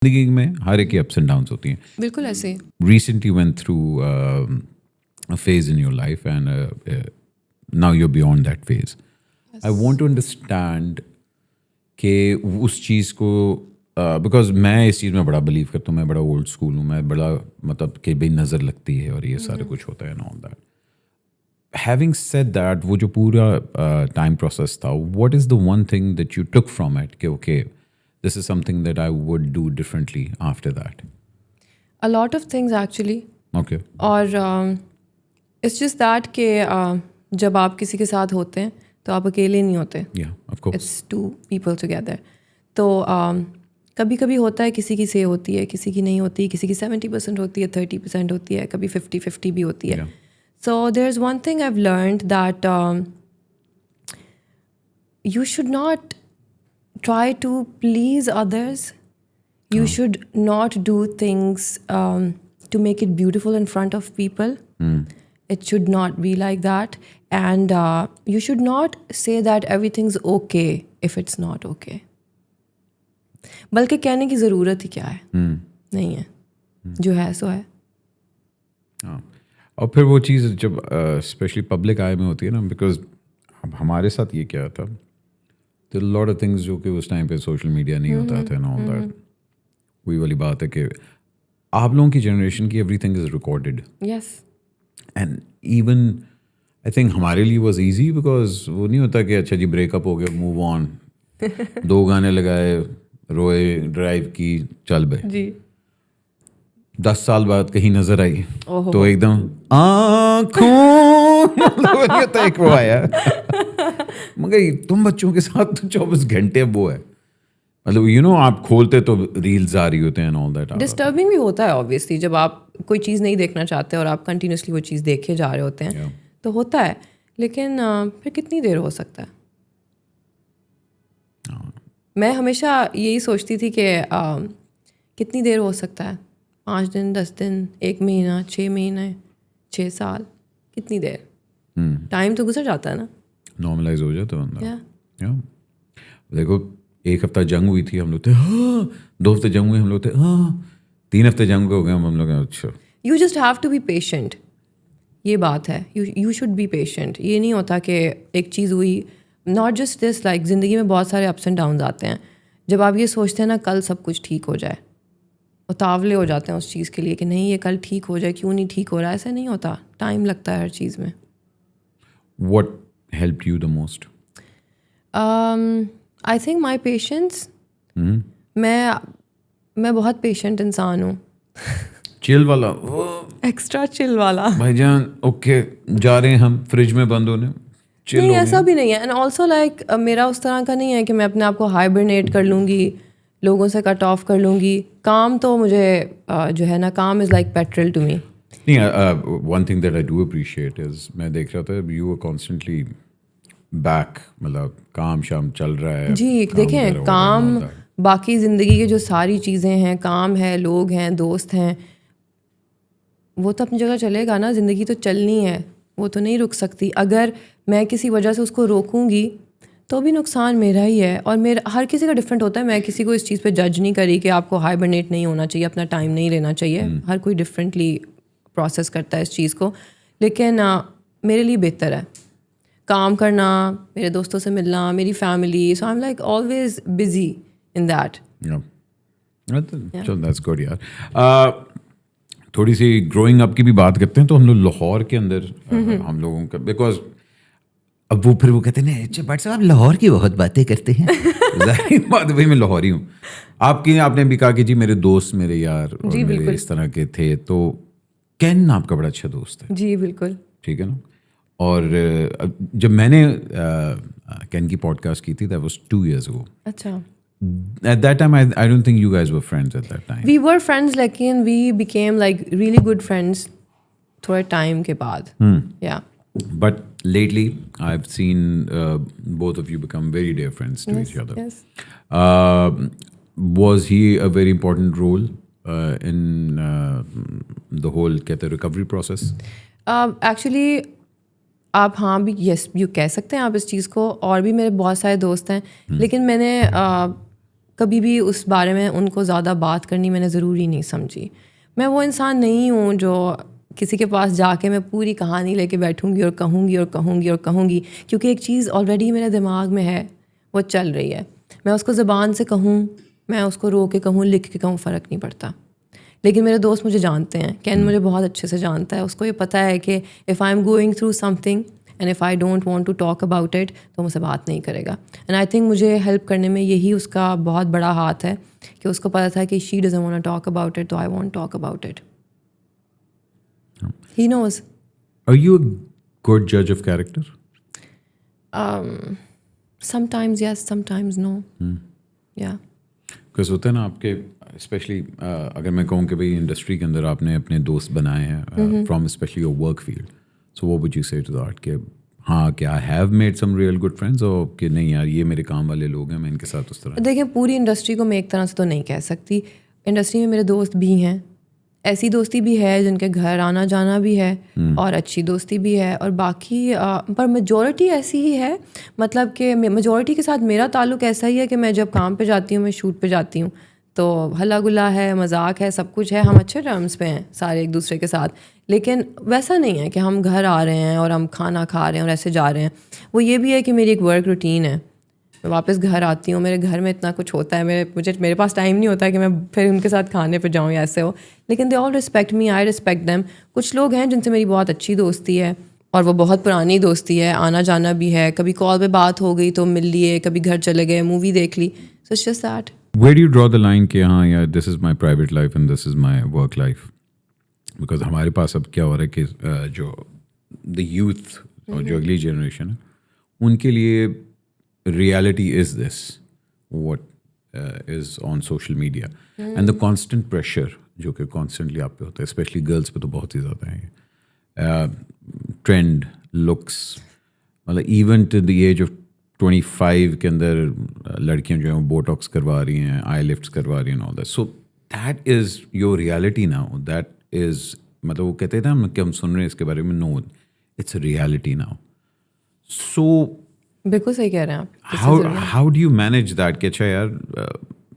زندگی میں ہر ایک کی اپس اینڈ ڈاؤنس ہوتی ہیں. بالکل ایسے. Recently went through a phase in your life and now you're beyond that phase. Yes. I want to understand کہ اس چیز کو بیکاز میں اس چیز میں بڑا بلیو کرتا ہوں, میں بڑا اولڈ اسکول ہوں, میں بڑا مطلب کہ بھائی نظر لگتی ہے اور یہ سارے کچھ ہوتا ہے and all that. Having said that, وہ جو پورا ٹائم پروسیس تھا, what is the one thing that you took from it کہ okay, this is something that I would do differently after that? A lot of things actually. Okay. اور it's just that کہ جب آپ کسی کے ساتھ ہوتے ہیں تو آپ اکیلے نہیں ہوتے. Yeah, of course. It's two people together. تو کبھی کبھی ہوتا ہے کسی کی سے ہوتی ہے, کسی کی نہیں ہوتی, کسی کی 70% ہوتی ہے, 30% ہوتی ہے, کبھی 50-50 بھی ہوتی ہے. Yeah. So there's one thing I've learned that you should not try to please others. You should not do things to make it beautiful in front of people. It should not be like that. And you should not say that everything's okay if it's not okay. بلکہ کہنے کی ضرورت ہی کیا ہے, نہیں ہے, جو ہے سو ہے. ہاں, اور پھر وہ چیز جب اسپیشلی پبلک آئی میں ہوتی ہے نا, بیکاز اب ہمارے ساتھ یہ کیا تھا, تو لاٹ آف تھنگس جو کہ اس ٹائم پہ سوشل میڈیا نہیں ہوتا تھا نا, وہی والی بات ہے کہ آپ لوگوں کی جنریشن کی every thing is recorded. Yes. And even I think ہمارے لیے واز ایزی بیکاز وہ نہیں ہوتا کہ اچھا جی بریک اپ ہو گیا, موو آن, 2 گانے لگائے, روئے, ڈرائیو کی, چل بے. جی. 10 سال بعد کہیں نظر آئی تو ایک دم آنکھوں ایک وہ آیا. مگر تم بچوں کے ساتھ تو 24 گھنٹے وہ ہے, مطلب یو نو آپ کھولتے تو ریلز آ رہی ہوتے ہیں. آل دیٹ ڈسٹربنگ بھی ہوتا ہے آبویسلی, جب آپ کوئی چیز نہیں دیکھنا چاہتے اور آپ کنٹینیوسلی وہ چیز دیکھے جا رہے ہوتے ہیں تو ہوتا ہے, لیکن پھر کتنی دیر ہو سکتا ہے. میں ہمیشہ یہی سوچتی تھی کہ کتنی دیر ہو سکتا ہے, 5 دن, 10 دن, 1 مہینہ, 6 مہینے, 6 سال, کتنی دیر. ٹائم تو گزر جاتا ہے نا, نارملائز ہو جاتا بندہ. دیکھو 1 ہفتہ جنگ ہوئی تھی, ہم لوگ تھے ہاں, 2 ہفتے جنگ ہوئے, ہم لوگ تھے ہاں, 3 ہفتے جنگ ہو گئے, ہم لوگ اچھا. You just have to be patient, یہ بات ہے. You should be patient. یہ نہیں ہوتا کہ ایک چیز ہوئی, ناٹ جسٹ دس, لائک زندگی میں بہت سارے اپس اینڈ ڈاؤنز آتے ہیں. جب آپ یہ سوچتے ہیں نا کل سب کچھ ٹھیک ہو جائے, اتاولے ہو جاتے ہیں اس چیز کے لیے کہ نہیں یہ کل ٹھیک ہو جائے, کیوں نہیں ٹھیک ہو رہا. ایسا نہیں ہوتا, ٹائم لگتا ہے ہر چیز میں. What helped you the most? I think my patience. میں بہت پیشنٹ انسان ہوں. چل والا, ایکسٹرا چل والا بھائی جان. اوکے جا رہے ہیں ہم فریج میں بند ہونے, نہیں ایسا بھی نہیں ہے. اینڈ آلسو لائک میرا اس طرح کا نہیں ہے کہ میں اپنے آپ کو ہائبرنیٹ کر لوں گی, لوگوں سے کٹ آف کر لوں گی. کام تو مجھے جو ہے نا, کام is like petrol to me. نہیں, one thing that I do appreciate is میں دیکھ رہا تھا you are constantly back, مطلب کام شام چل رہا ہے. جی دیکھیں, کام باقی زندگی کے جو ساری چیزیں ہیں, کام ہے, لوگ ہیں, دوست ہیں, وہ تو اپنی جگہ چلے گا نا. زندگی تو چلنی ہے, وہ تو نہیں رک سکتی. اگر میں کسی وجہ سے اس کو روکوں گی تو بھی نقصان میرا ہی ہے. اور میرا ہر کسی کا ڈفرینٹ ہوتا ہے. میں کسی کو اس چیز پہ جج نہیں کری کہ آپ کو ہائبرنیٹ نہیں ہونا چاہیے, اپنا ٹائم نہیں لینا چاہیے. ہر کوئی ڈفرینٹلی پروسیس کرتا ہے اس چیز کو. لیکن میرے لیے بہتر ہے کام کرنا, میرے دوستوں سے ملنا, میری family. So I am like always busy in that. That's good یار. تھوڑی سی گروئنگ اپ کی بھی بات کرتے ہیں. تو ہم لوگ لاہور کے اندر ہم لوگوں کا, بیکاز اب وہ پھر وہ کہتے ہیں اچھا بٹ صاحب للاہور کی بہت باتیں کرتے ہیں. ظاہر بات بھائی میں لاہوری ہوں. آپ نے بھی کہا کہ جی میرے دوست, میرے یار اور میرے اس طرح کے تھے, تو کین آپ کا بڑا اچھا دوست ہے. جی بالکل ٹھیک ہے نا. اور جب میں نے کین کی پوڈ کاسٹ کی تھی that was 2 years ago. اچھا. At that time I don't think you guys were friends at that time. We were friends, لیکن we became like really good friends تھوڑے ٹائم کے بعد. Yeah. But lately I've seen both of you become very dear friends to each other. Yes. Was he a very important role in the whole recovery process? Actually آپ ہاں بھی yes you کہہ سکتے ہیں آپ اس چیز کو. اور بھی میرے بہت سارے دوست ہیں, لیکن میں نے کبھی بھی اس بارے میں ان کو زیادہ بات کرنی میں نے ضروری نہیں سمجھی. میں وہ انسان نہیں ہوں جو کسی کے پاس جا کے میں پوری کہانی لے کے بیٹھوں گی اور کہوں گی اور کہوں گی اور کہوں گی, کیونکہ ایک چیز آلریڈی میرے دماغ میں ہے, وہ چل رہی ہے. میں اس کو زبان سے کہوں, میں اس کو رو کے کہوں, لکھ کے کہوں, فرق نہیں پڑتا. لیکن میرے دوست مجھے جانتے ہیں, کین مجھے بہت اچھے سے جانتا ہے, اس کو یہ پتہ ہے کہ if I am going through something and if I don't want to talk about it تو مجھ سے بات نہیں کرے گا. اینڈ آئی تھنک مجھے ہیلپ کرنے میں یہی اس کا بہت بڑا ہاتھ ہے کہ اس کو پتہ تھا کہ she doesn't want to talk about it, تو I want talk about it. He knows. Are you a good judge of character? Sometimes yes, sometimes no. Yeah. Because ہوتا ہے نا آپ کے اسپیشلی اگر میں کہوں کہ بھائی انڈسٹری کے اندر آپ نے اپنے دوست بنائے ہیں from especially your work field, so what would you say to that کہ ہاں کہ I have made some real good friends, اور کہ نہیں یار یہ میرے کام والے لوگ ہیں, میں ان کے ساتھ اس طرح. دیکھیں پوری انڈسٹری کو میں ایک طرح سے تو نہیں کہہ سکتی, انڈسٹری میں میرے دوست بھی ہیں, ایسی دوستی بھی ہے جن کے گھر آنا جانا بھی ہے اور اچھی دوستی بھی ہے, اور باقی پر میجورٹی ایسی ہی ہے, مطلب کہ میجورٹی کے ساتھ میرا تعلق ایسا ہی ہے کہ میں جب کام پہ جاتی ہوں, میں شوٹ پہ جاتی ہوں تو ہلا گلا ہے, مذاق ہے, سب کچھ ہے, ہم اچھے ٹرمز پہ ہیں سارے ایک دوسرے کے ساتھ. لیکن ویسا نہیں ہے کہ ہم گھر آ رہے ہیں اور ہم کھانا کھا رہے ہیں اور ایسے جا رہے ہیں. وہ یہ بھی ہے کہ میری ایک ورک روٹین ہے, میں واپس گھر آتی ہوں, میرے گھر میں اتنا کچھ ہوتا ہے, میرے پاس ٹائم نہیں ہوتا ہے کہ میں پھر ان کے ساتھ کھانے پہ جاؤں یا ایسے ہو. لیکن they all respect me, I respect them. کچھ لوگ ہیں جن سے میری بہت اچھی دوستی ہے اور وہ بہت پرانی دوستی ہے, آنا جانا بھی ہے, کبھی کال پہ بات ہو گئی تو مل لیے, کبھی گھر چلے گئے, مووی دیکھ لی. So it's just that. Where do you draw the line کہ ہاں یار this is my private life and this is my work life? Because ہمارے پاس اب کیا ہو رہا ہے کہ جو دا یوتھ اور جو اگلی جنریشن ہے ان کے لیے reality is this what is on social media and the constant pressure جو کہ کانسٹنٹلی آپ پہ ہوتا ہے, اسپیشلی گرلس پہ تو بہت ہی زیادہ ہے. ٹرینڈ, لکس, مطلب even to the age of 25 کے اندر لڑکیاں جو ہیں بوٹاکس کروا رہی ہیں, آئی لفٹس کروا رہی ہیں, all that. So that is your reality now, that is مطلب وہ کہتے تھے کہ ہم سن رہے ہیں اس کے بارے میں, نو اٹس ریالٹی ناؤ. سو بالکل صحیح کہہ رہے ہیں آپ. How do you manage that کہ اچھا یار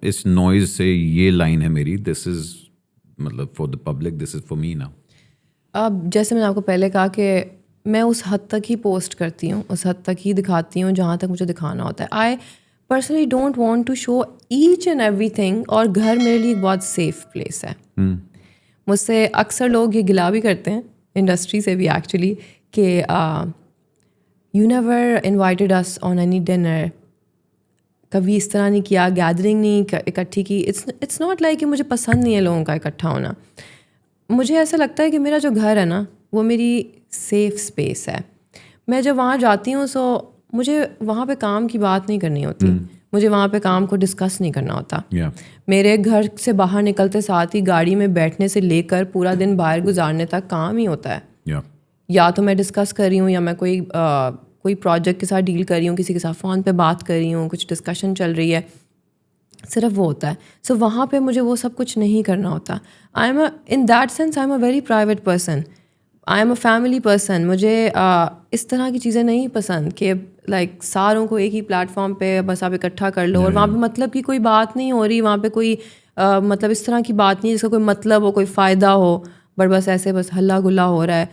اس نوائز سے یہ لائن ہے میری, دس از مطلب for the public, this is for me now. اب جیسے میں نے آپ کو پہلے کہا کہ میں اس حد تک ہی پوسٹ کرتی ہوں, اس حد تک ہی دکھاتی ہوں جہاں تک مجھے دکھانا ہوتا ہے. I personally don't want to show each and everything, اور گھر میرے لیے ایک بہت سیف پلیس ہے. مجھ سے اکثر لوگ یہ گلا بھی کرتے ہیں انڈسٹری سے بھی ایکچولی کہ you never invited us on any dinner, کبھی اس طرح نہیں کیا, گیدرنگ نہیں اکٹھی کی. اٹس ناٹ لائک کہ مجھے پسند نہیں ہے لوگوں کا اکٹھا ہونا. مجھے ایسا لگتا ہے کہ میرا جو گھر ہے نا وہ میری سیف اسپیس ہے. میں جب وہاں جاتی ہوں سو مجھے وہاں پہ کام کی بات نہیں کرنی ہوتی, مجھے وہاں پہ کام کو ڈسکس نہیں کرنا ہوتا. میرے گھر سے باہر نکلتے ساتھ ہی گاڑی میں بیٹھنے سے لے کر پورا دن باہر گزارنے تک کام ہی ہوتا ہے. یا تو میں ڈسکس کر رہی ہوں, یا میں کوئی پروجیکٹ کے ساتھ ڈیل کر رہی ہوں, کسی کے ساتھ فون پہ بات کر رہی ہوں, کچھ ڈسکشن چل رہی ہے, صرف وہ ہوتا ہے. سو وہاں پہ مجھے وہ سب کچھ نہیں کرنا ہوتا. In that sense I am a very private person, I am a family person. مجھے اس طرح کی چیزیں نہیں پسند کہ لائک ساروں کو ایک ہی پلیٹ فارم پہ بس آپ اکٹھا کر لو, اور وہاں پہ مطلب کی کوئی بات نہیں ہو رہی, وہاں پہ کوئی مطلب اس طرح کی بات نہیں جس کا کوئی مطلب ہو, کوئی فائدہ ہو, بٹ بس ایسے بس ہلا گلا ہو رہا ہے.